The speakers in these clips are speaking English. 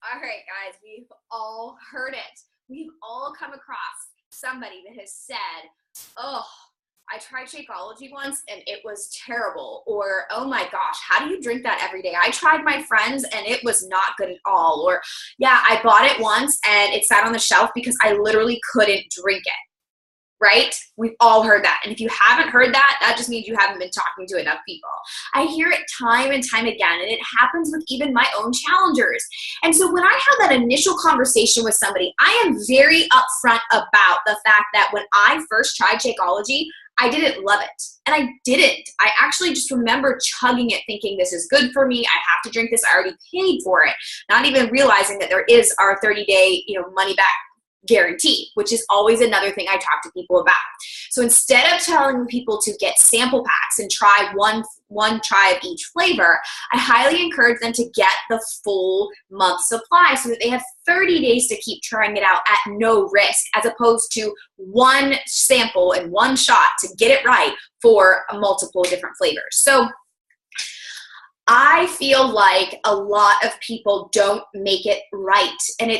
All right, guys, we've all heard it. We've all come across somebody that has said, oh, I tried Shakeology once and it was terrible. Or, oh my gosh, how do you drink that every day? I tried my friends and it was not good at all. Or, yeah, I bought it once and it sat on the shelf because I literally couldn't drink it. Right? We've all heard that. And if you haven't heard that, that just means you haven't been talking to enough people. I hear it time and time again, and it happens with even my own challengers. And so when I have that initial conversation with somebody, I am very upfront about the fact that when I first tried Shakeology, I didn't love it. And I didn't. I actually just remember chugging it thinking this is good for me. I have to drink this. I already paid for it. Not even realizing that there is our 30-day, money back guarantee, which is always another thing I talk to people about. So instead of telling people to get sample packs and try one try of each flavor, I highly encourage them to get the full month supply so that they have 30 days to keep trying it out at no risk, as opposed to one sample and one shot to get it right for multiple different flavors. So I feel like a lot of people don't make it right, and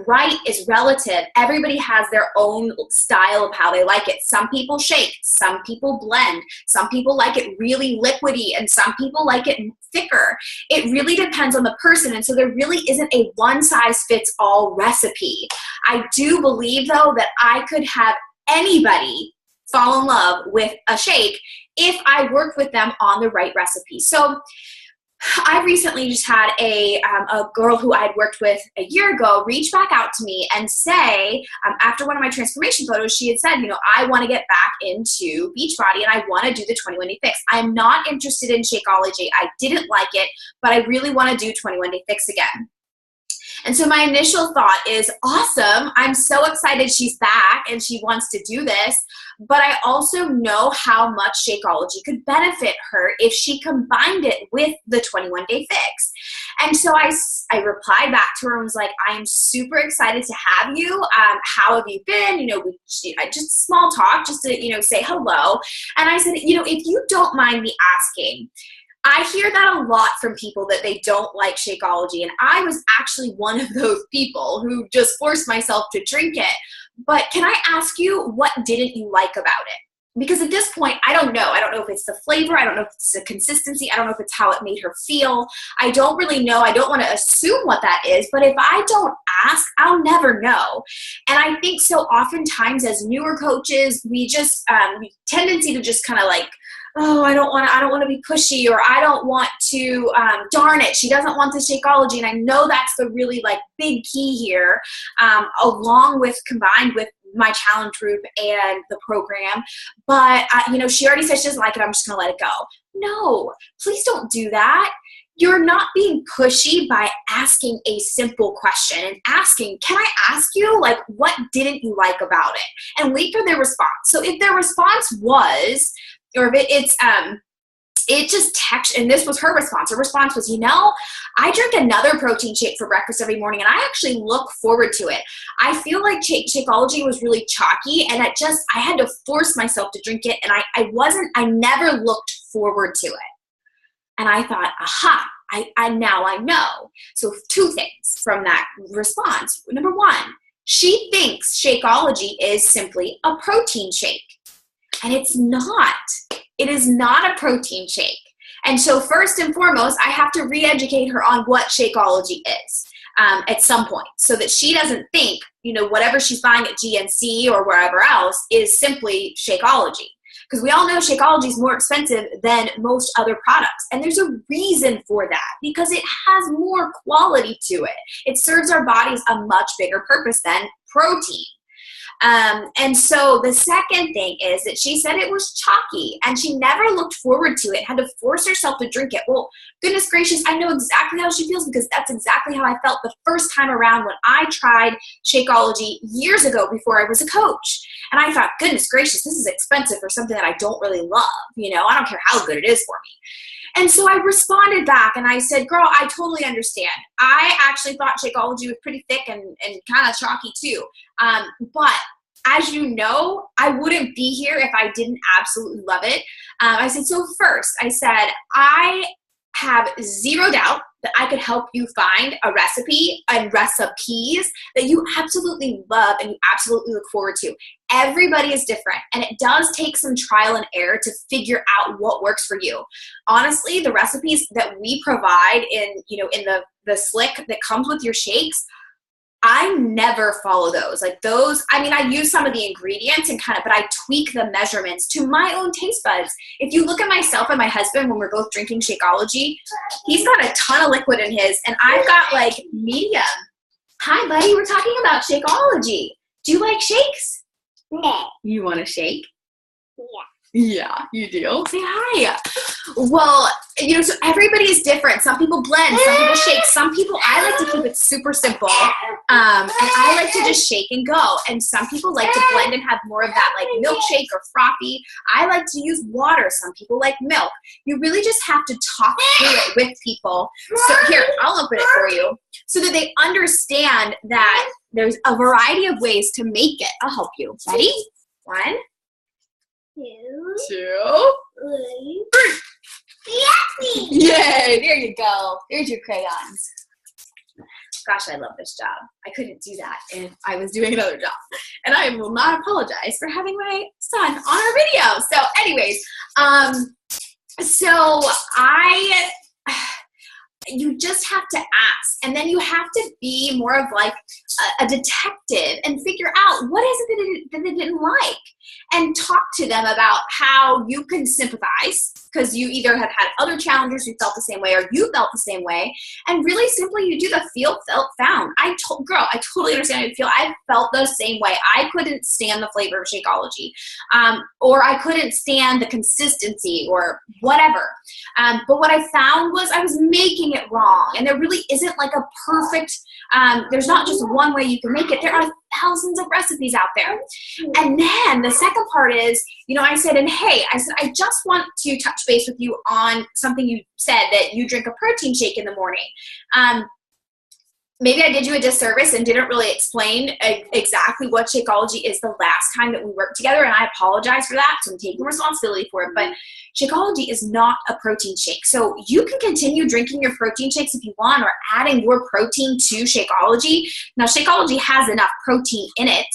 right is relative. Everybody has their own style of how they like it. Some people shake, some people blend, some people like it really liquidy, and some people like it thicker. It really depends on the person, and so there really isn't a one-size-fits-all recipe. I do believe, though, that I could have anybody fall in love with a shake if I work with them on the right recipe. So I recently just had a girl who I had worked with a year ago reach back out to me and say, after one of my transformation photos, she had said, I want to get back into Beachbody and I want to do the 21-day fix. I'm not interested in Shakeology. I didn't like it, but I really want to do 21-day fix again. And so my initial thought is, awesome, I'm so excited she's back and she wants to do this, but I also know how much Shakeology could benefit her if she combined it with the 21-day fix. And so I replied back to her and was like, I am super excited to have you. How have you been? Just small talk, just to, say hello. And I said, if you don't mind me asking, I hear that a lot from people that they don't like Shakeology, and I was actually one of those people who just forced myself to drink it. But can I ask you, what didn't you like about it? Because at this point, I don't know. I don't know if it's the flavor. I don't know if it's the consistency. I don't know if it's how it made her feel. I don't really know. I don't want to assume what that is. But if I don't ask, I'll never know. And I think so oftentimes as newer coaches, we just tendency to just kind of like, oh, I don't want to be pushy, or I don't want to, darn it, she doesn't want the Shakeology. And I know that's the really big key here, combined with my challenge group and the program. But, she already said she doesn't like it. I'm just going to let it go. No, please don't do that. You're not being pushy by asking a simple question and asking, can I ask you, what didn't you like about it? And wait for their response. So if their response was, or if it just text, and this was her response. Her response was, I drink another protein shake for breakfast every morning, and I actually look forward to it. I feel like Shakeology was really chalky, and I had to force myself to drink it, and I never looked forward to it. And I thought, aha, now I know. So 2 things from that response. Number 1, she thinks Shakeology is simply a protein shake. And it's not. It is not a protein shake. And so first and foremost, I have to re-educate her on what Shakeology is at some point, so that she doesn't think, whatever she's buying at GNC or wherever else is simply Shakeology. Because we all know Shakeology is more expensive than most other products. And there's a reason for that, because it has more quality to it. It serves our bodies a much bigger purpose than protein. And so the second thing is that she said it was chalky and she never looked forward to it, had to force herself to drink it. Well, goodness gracious, I know exactly how she feels, because that's exactly how I felt the first time around when I tried Shakeology years ago before I was a coach. And I thought, goodness gracious, this is expensive for something that I don't really love. I don't care how good it is for me. And so I responded back and I said, girl, I totally understand. I actually thought Shakeology was pretty thick and kind of chalky too. But as you know, I wouldn't be here if I didn't absolutely love it. I said, so first, I said, I have zero doubt that I could help you find a recipe and recipes that you absolutely love and you absolutely look forward to. Everybody is different, and it does take some trial and error to figure out what works for you. Honestly, the recipes that we provide in the slick that comes with your shakes, I never follow those. Like those, I mean, I use some of the ingredients and but I tweak the measurements to my own taste buds. If you look at myself and my husband when we're both drinking Shakeology, he's got a ton of liquid in his, and I've got like medium. Hi, buddy, we're talking about Shakeology. Do you like shakes? No. You want a shake? Yeah. Yeah, you do. Say hi. Well, so everybody is different. Some people blend, some people shake, some people, I like to keep it super simple. And I like to just shake and go. And some people like to blend and have more of that like milkshake or frothy. I like to use water. Some people like milk. You really just have to talk through it with people. So here, I'll open it for you so that they understand that there's a variety of ways to make it. I'll help you. Ready? 1, 2, 3. Yay! There you go. There's your crayons. Gosh, I love this job. I couldn't do that if I was doing another job. And I will not apologize for having my son on our video. So anyways, you just have to ask, and then you have to be more of like a detective and figure out what is it that they didn't like, and talk to them about how you can sympathize, because you either have had other challengers who felt the same way or you felt the same way, and really simply you do the feel, felt, found. I totally understand how you feel. I felt the same way. I couldn't stand the flavor of Shakeology, or I couldn't stand the consistency or whatever. But what I found was I was making it wrong, and there really isn't like a perfect, there's not just one way you can make it. There are thousands of recipes out there. And then the second part is, I said, I just want to touch base with you on something you said, that you drink a protein shake in the morning. Maybe I did you a disservice and didn't really explain exactly what Shakeology is the last time that we worked together, and I apologize for that, so I'm taking responsibility for it. But Shakeology is not a protein shake. So you can continue drinking your protein shakes if you want, or adding more protein to Shakeology. Now, Shakeology has enough protein in it,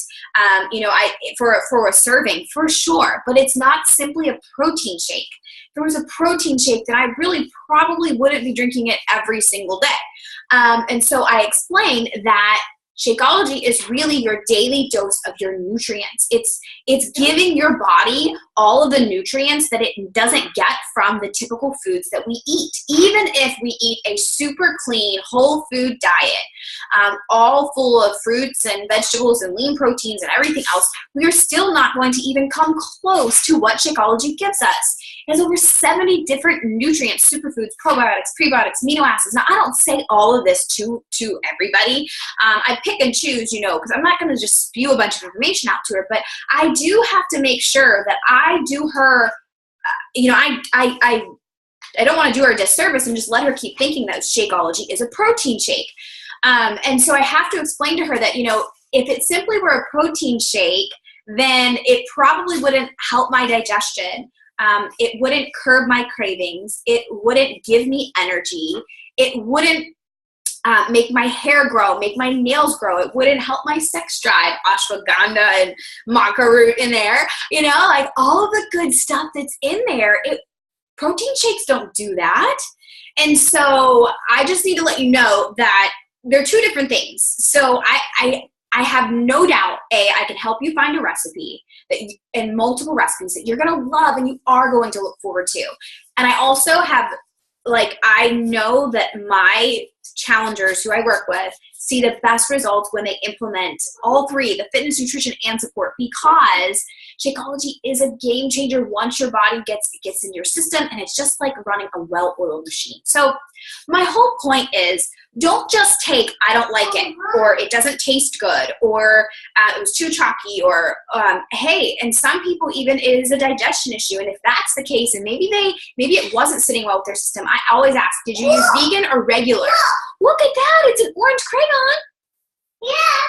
for a serving, for sure, but it's not simply a protein shake. If there was a protein shake, then I really probably wouldn't be drinking it every single day. And so I explained that Shakeology is really your daily dose of your nutrients. It's giving your body all of the nutrients that it doesn't get from the typical foods that we eat. Even if we eat a super clean, whole food diet, all full of fruits and vegetables and lean proteins and everything else, we are still not going to even come close to what Shakeology gives us. It has over 70 different nutrients, superfoods, probiotics, prebiotics, amino acids. Now, I don't say all of this to everybody. I pick and choose, because I'm not going to just spew a bunch of information out to her, but I do have to make sure that I do her, I don't want to do her a disservice and just let her keep thinking that Shakeology is a protein shake. And so I have to explain to her that, if it simply were a protein shake, then it probably wouldn't help my digestion. It wouldn't curb my cravings. It wouldn't give me energy. It wouldn't make my hair grow, make my nails grow. It wouldn't help my sex drive. Ashwagandha and maca root in there, like all of the good stuff that's in there. Protein shakes don't do that. And so I just need to let you know that they're two different things. So I have no doubt, I can help you find a recipe and multiple recipes that you're going to love and you are going to look forward to. And I also have, I know that my challengers who I work with see the best results when they implement all three, the fitness, nutrition, and support, because Shakeology is a game changer once your body gets in your system, and it's just like running a well-oiled machine. So my whole point is, don't just take, I don't like it, or it doesn't taste good, or it was too chalky, or and some people even it is a digestion issue, and if that's the case, and maybe it wasn't sitting well with their system, I always ask, did you use vegan or regular? Look at that, it's an orange crayon. Yeah.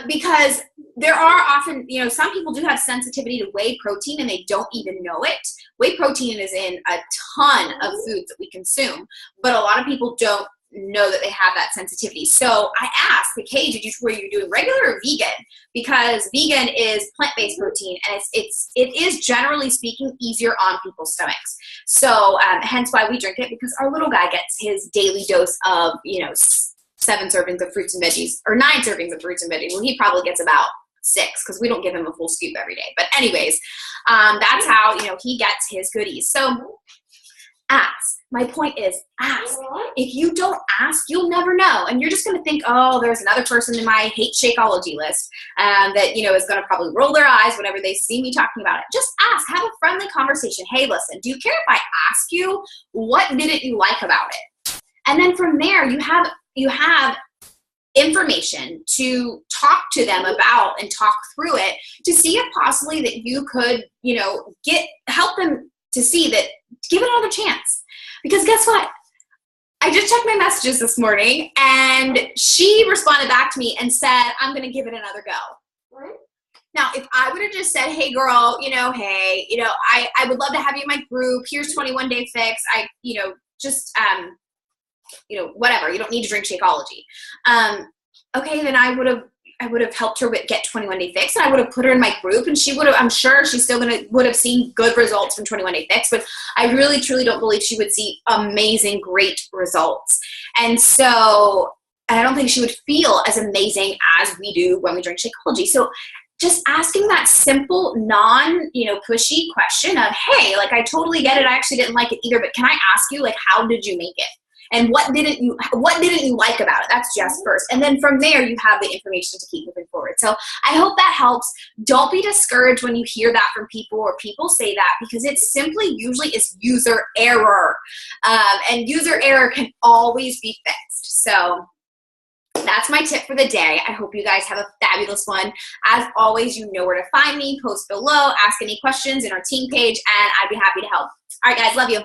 Because there are often, you know, some people do have sensitivity to whey protein and they don't even know it. Whey protein is in a ton of foods that we consume, but a lot of people don't know that they have that sensitivity. So I asked, like, hey, were you doing regular or vegan? Because vegan is plant-based protein, and it is generally speaking easier on people's stomachs. So hence why we drink it, because our little guy gets his daily dose of, you know, 7 servings of fruits and veggies, or 9 servings of fruits and veggies. Well, he probably gets about 6, because we don't give him a full scoop every day. But anyways, that's how, you know, he gets his goodies. So ask. My point is, ask. If you don't ask, you'll never know. And you're just going to think, oh, there's another person in my hate Shakeology list that, you know, is going to probably roll their eyes whenever they see me talking about it. Just ask. Have a friendly conversation. Hey, listen, do you care if I ask you, what didn't you like about it? And then from there, you have information to talk to them about and talk through it to see if possibly that you could, you know, help them to see that, give it another chance. Because guess what? I just checked my messages this morning and she responded back to me and said, I'm going to give it another go. Now, if I would have just said, hey girl, you know, hey, you know, I would love to have you in my group. Here's 21 Day Fix. You know, just, you know, whatever. You don't need to drink Shakeology. Okay, then I would have helped her get 21 Day Fix, and I would have put her in my group, and she would have, I'm sure she's still would have seen good results from 21 Day Fix, but I really truly don't believe she would see amazing, great results. And so I don't think she would feel as amazing as we do when we drink Shakeology. So just asking that simple, pushy question of, hey, like, I totally get it. I actually didn't like it either, but can I ask you, like, how did you make it? And what didn't you like about it? That's just first. And then from there, you have the information to keep moving forward. So I hope that helps. Don't be discouraged when you hear that from people or people say that, because it simply usually is user error. And user error can always be fixed. So that's my tip for the day. I hope you guys have a fabulous one. As always, you know where to find me. Post below, ask any questions in our team page, and I'd be happy to help. All right, guys, love you.